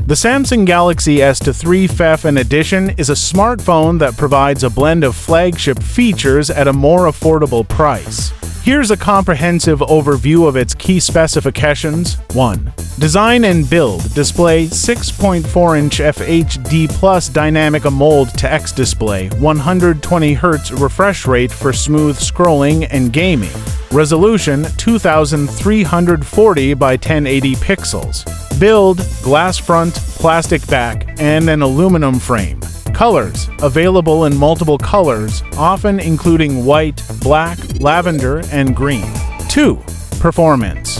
The Samsung Galaxy S23 FE edition is a smartphone that provides a blend of flagship features at a more affordable price. Here's a comprehensive overview of its key specifications. 1. Design and build. Display 6.4-inch FHD Plus Dynamic AMOLED text display, 120Hz refresh rate for smooth scrolling and gaming. Resolution 2340 by 1080 pixels. Build: glass front, plastic back, and an aluminum frame. Colors: available in multiple colors, often including white, black, lavender, and green. 2. Performance.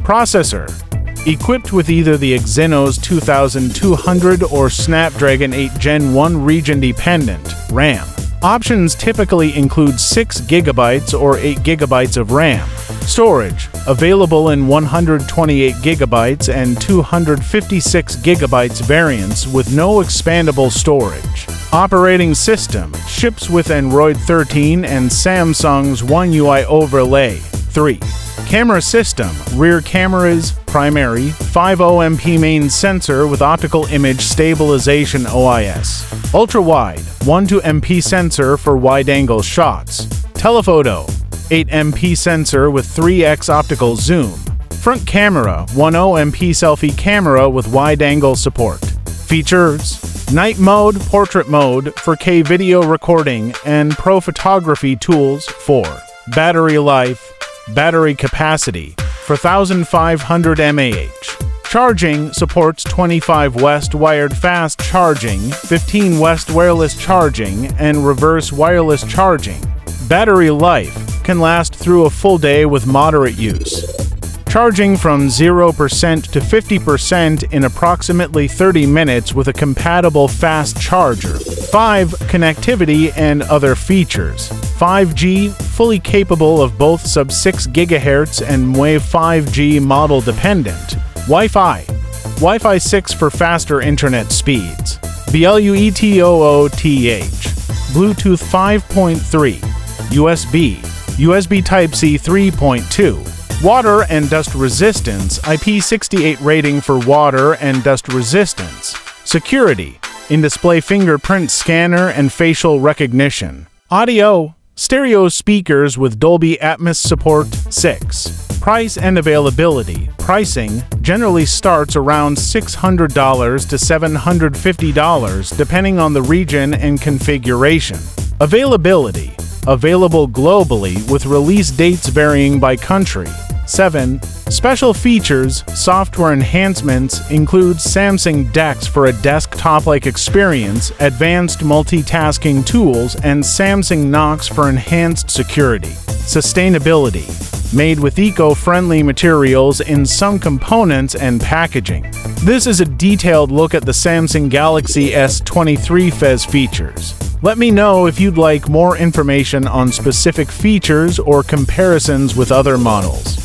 Processor: equipped with either the Exynos 2200 or Snapdragon 8 Gen 1 region-dependent RAM. Options typically include 6 GB or 8 GB of RAM. Storage: available in 128 GB and 256 GB variants with no expandable storage. Operating system: ships with Android 13 and Samsung's One UI overlay. 3. Camera system: rear cameras, primary, 5.0 main sensor with optical image stabilization OIS. Ultra-wide, 1.2 sensor for wide-angle shots. Telephoto: 8 sensor with 3x optical zoom. Front camera: 1.0 selfie camera with wide-angle support. Features: night mode, portrait mode for K video recording, and pro photography tools. 4. Battery life. Battery capacity: 4,500 mAh. Charging: supports 25 West wired fast charging, 15 West wireless charging, and reverse wireless charging. Battery life: can last through a full day with moderate use. Charging from 0% to 50% in approximately 30 minutes with a compatible fast charger. 5. Connectivity and other features. 5G, fully capable of both sub-6 GHz and Wave 5G model dependent. Wi-Fi 6 for faster internet speeds. BLUETOOTH. Bluetooth 5.3. USB Type-C 3.2. Water and dust resistance, IP68 rating for water and dust resistance. Security: in-display fingerprint scanner and facial recognition. Audio: stereo speakers with Dolby Atmos support. 6. Price and availability. Pricing generally starts around $600 to $750 depending on the region and configuration. Availability: available globally with release dates varying by country. 7. Special features. Software enhancements include Samsung DeX for a desktop-like experience, advanced multitasking tools, and Samsung Knox for enhanced security. Sustainability: made with eco-friendly materials in some components and packaging. This is a detailed look at the Samsung Galaxy S23 FE features. Let me know if you'd like more information on specific features or comparisons with other models.